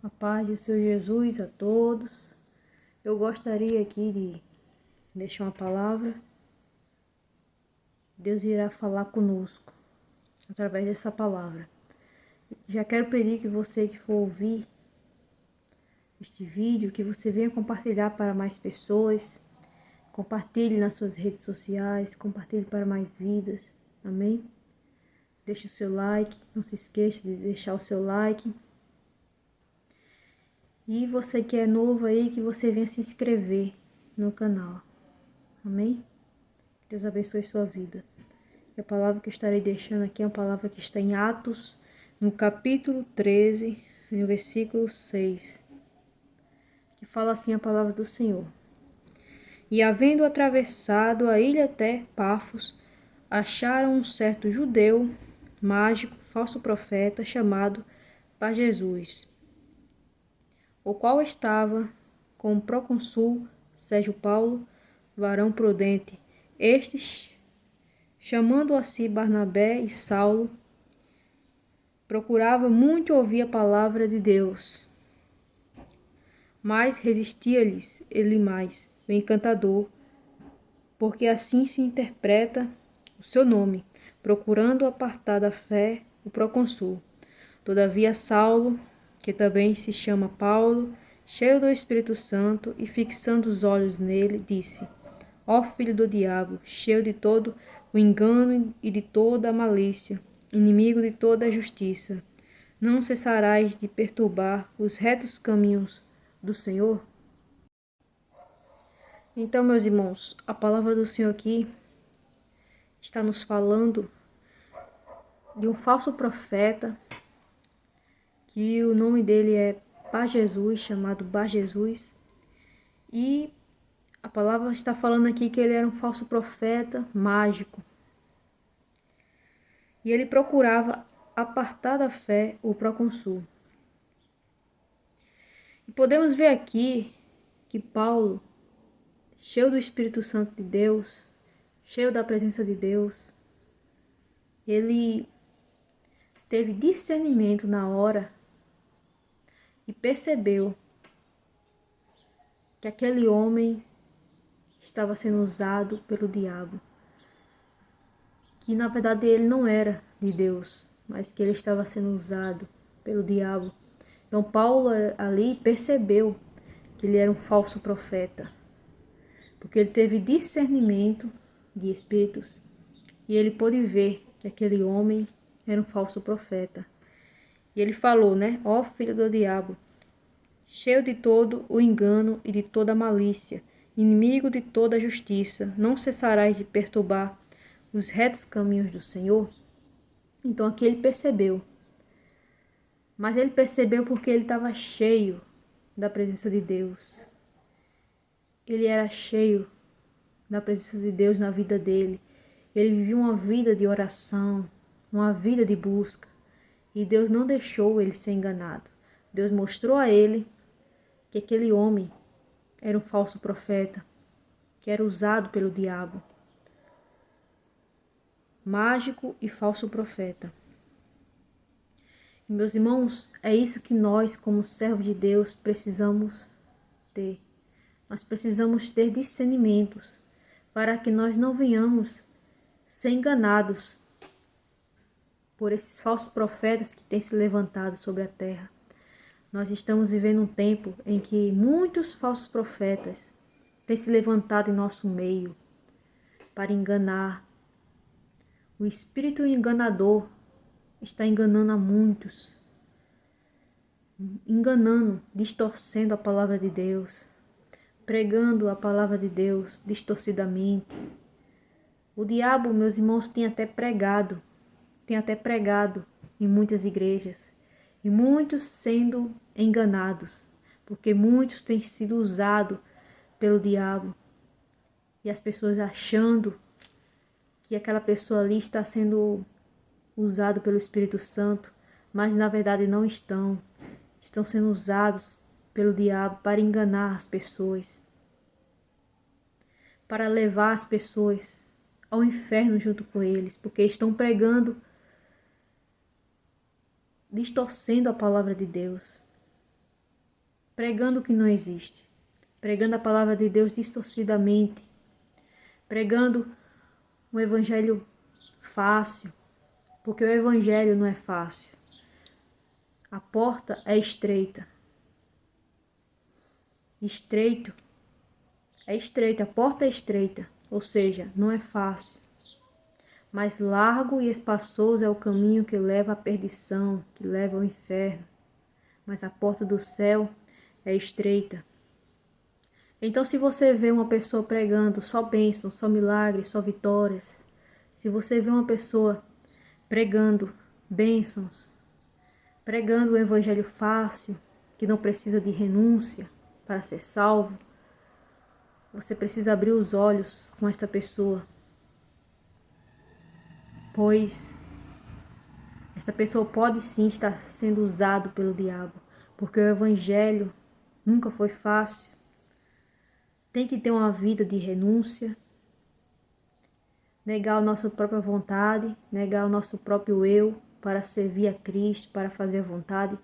A paz do Senhor Jesus a todos. Eu gostaria aqui de deixar uma palavra. Deus irá falar conosco através dessa palavra. Já quero pedir que você que for ouvir este vídeo, que você venha compartilhar para mais pessoas. Compartilhe nas suas redes sociais, compartilhe para mais vidas. Amém? Deixe o seu like, não se esqueça de deixar o seu like. E você que é novo aí, que você venha se inscrever no canal. Amém? Deus abençoe sua vida. E a palavra que eu estarei deixando aqui é uma palavra que está em Atos, no capítulo 13, no versículo 6. Que fala assim a palavra do Senhor. E havendo atravessado a ilha até Pafos, acharam um certo judeu, mágico, falso profeta, chamado Bar-Jesus, o qual estava com o procônsul Sérgio Paulo, varão prudente. Estes, chamando a si Barnabé e Saulo, procurava muito ouvir a palavra de Deus, mas resistia-lhes Elimais, o encantador, porque assim se interpreta o seu nome, procurando apartar da fé o procônsul. Todavia Saulo, que também se chama Paulo, cheio do Espírito Santo e fixando os olhos nele, disse: Ó filho do diabo, cheio de todo o engano e de toda a malícia, inimigo de toda a justiça, não cessarás de perturbar os retos caminhos do Senhor? Então, meus irmãos, a palavra do Senhor aqui está nos falando de um falso profeta, que o nome dele é Bar-Jesus, chamado Bar-Jesus, e a palavra está falando aqui que ele era um falso profeta mágico. E ele procurava apartar da fé o procônsul. E podemos ver aqui que Paulo, cheio do Espírito Santo de Deus, cheio da presença de Deus, ele teve discernimento na hora e percebeu que aquele homem estava sendo usado pelo diabo, que na verdade ele não era de Deus, mas que ele estava sendo usado pelo diabo. Então Paulo ali percebeu que ele era um falso profeta, porque ele teve discernimento de espíritos e ele pôde ver que aquele homem era um falso profeta. E ele falou, né? Ó filho do diabo, cheio de todo o engano e de toda a malícia, inimigo de toda a justiça, não cessarás de perturbar os retos caminhos do Senhor? Então aqui ele percebeu. Mas ele percebeu porque ele estava cheio da presença de Deus. Ele era cheio da presença de Deus na vida dele. Ele vivia uma vida de oração, uma vida de busca. E Deus não deixou ele ser enganado. Deus mostrou a ele que aquele homem era um falso profeta, que era usado pelo diabo. Mágico e falso profeta. E, meus irmãos, é isso que nós, como servos de Deus, precisamos ter. Nós precisamos ter discernimentos para que nós não venhamos ser enganados por esses falsos profetas que têm se levantado sobre a terra. Nós estamos vivendo um tempo em que muitos falsos profetas têm se levantado em nosso meio para enganar. O espírito enganador está enganando a muitos, enganando, distorcendo a palavra de Deus, pregando a palavra de Deus distorcidamente. O diabo, meus irmãos, tem até pregado em muitas igrejas, e muitos sendo enganados, porque muitos têm sido usados pelo diabo, e as pessoas achando que aquela pessoa ali está sendo usada pelo Espírito Santo, mas na verdade não estão. Estão sendo usados pelo diabo para enganar as pessoas, para levar as pessoas ao inferno junto com eles, porque estão pregando, distorcendo a palavra de Deus. pregando o que não existe, pregando a palavra de Deus distorcidamente, pregando um evangelho fácil, porque o evangelho não é fácil. A porta é estreita. Estreito é estreita, a porta é estreita, ou seja, não é fácil. Mas largo e espaçoso é o caminho que leva à perdição, que leva ao inferno. Mas a porta do céu é estreita. Então, se você vê uma pessoa pregando só bênçãos, só milagres, só vitórias, se você vê uma pessoa pregando bênçãos, pregando o evangelho fácil, que não precisa de renúncia para ser salvo, você precisa abrir os olhos com esta pessoa, pois esta pessoa pode sim estar sendo usado pelo diabo, porque o evangelho nunca foi fácil. Tem que ter uma vida de renúncia, negar a nossa própria vontade, negar o nosso próprio eu para servir a Cristo, para fazer a vontade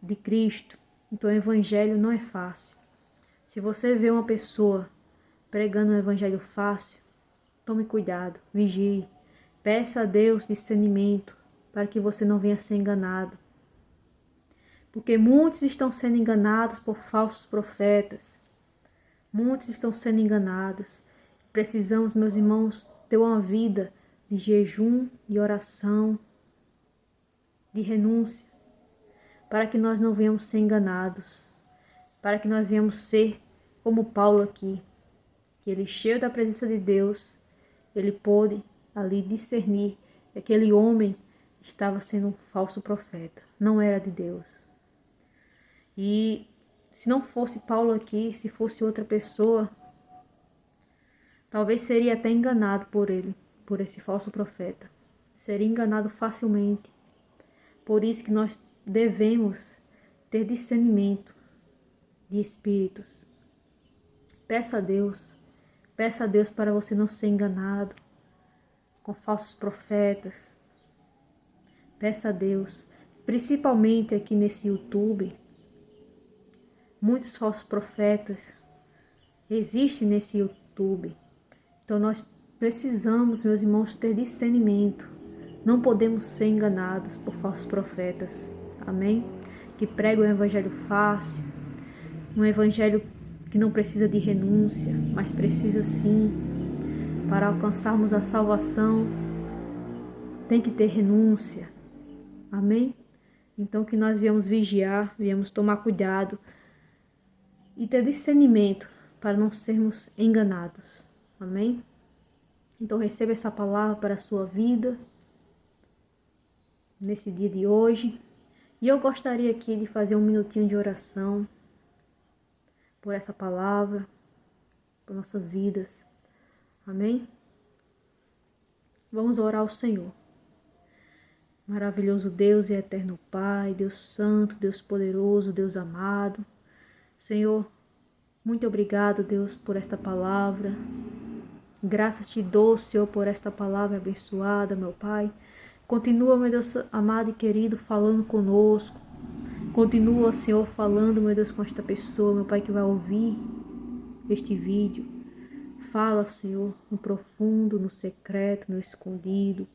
de Cristo. Então o evangelho não é fácil. Se você vê uma pessoa pregando um evangelho fácil, tome cuidado, vigie, peça a Deus discernimento para que você não venha ser enganado. Porque muitos estão sendo enganados por falsos profetas. Muitos estão sendo enganados. Precisamos, meus irmãos, ter uma vida de jejum, de oração, de renúncia, para que nós não venhamos ser enganados, para que nós venhamos ser como Paulo aqui, que ele, cheio da presença de Deus, ele pôde ali discernir que aquele homem estava sendo um falso profeta, não era de Deus. E se não fosse Paulo aqui, se fosse outra pessoa, talvez seria até enganado por ele, por esse falso profeta. Seria enganado facilmente. Por isso que nós devemos ter discernimento de espíritos. Peça a Deus para você não ser enganado com falsos profetas. Peça a Deus, principalmente aqui nesse YouTube, muitos falsos profetas existem nesse YouTube. Então nós precisamos, meus irmãos, ter discernimento. Não podemos ser enganados por falsos profetas. Amém? Que pregam o evangelho fácil, um evangelho que não precisa de renúncia, mas precisa sim, para alcançarmos a salvação, tem que ter renúncia. Amém? Então que nós viemos vigiar, viemos tomar cuidado e ter discernimento para não sermos enganados. Amém? Então receba essa palavra para a sua vida nesse dia de hoje. E eu gostaria aqui de fazer um minutinho de oração por essa palavra, por nossas vidas. Amém? Vamos orar ao Senhor. Maravilhoso Deus e eterno Pai, Deus santo, Deus poderoso, Deus amado. Senhor, muito obrigado, Deus, por esta palavra. Graças te dou, Senhor, por esta palavra abençoada, meu Pai. Continua, meu Deus amado e querido, falando conosco. Continua, Senhor, falando, meu Deus, com esta pessoa, meu Pai, que vai ouvir este vídeo. Fala, Senhor, no profundo, no secreto, no escondido.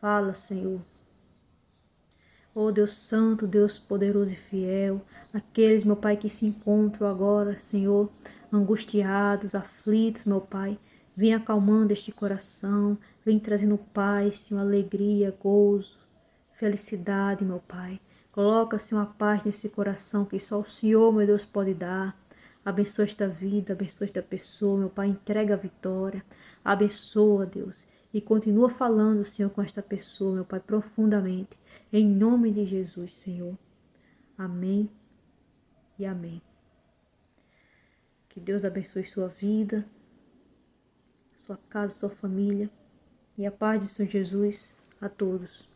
Fala, Senhor. Oh Deus santo, Deus poderoso e fiel, aqueles, meu Pai, que se encontram agora, Senhor, angustiados, aflitos, meu Pai, vem acalmando este coração, vem trazendo paz, Senhor, alegria, gozo, felicidade, meu Pai. Coloca, Senhor, a paz nesse coração que só o Senhor, meu Deus, pode dar. Abençoa esta vida, abençoa esta pessoa, meu Pai, entrega a vitória. Abençoa, Deus, e continua falando, Senhor, com esta pessoa, meu Pai, profundamente. Em nome de Jesus, Senhor. Amém e amém. Que Deus abençoe sua vida, sua casa, sua família. E a paz de Senhor Jesus a todos.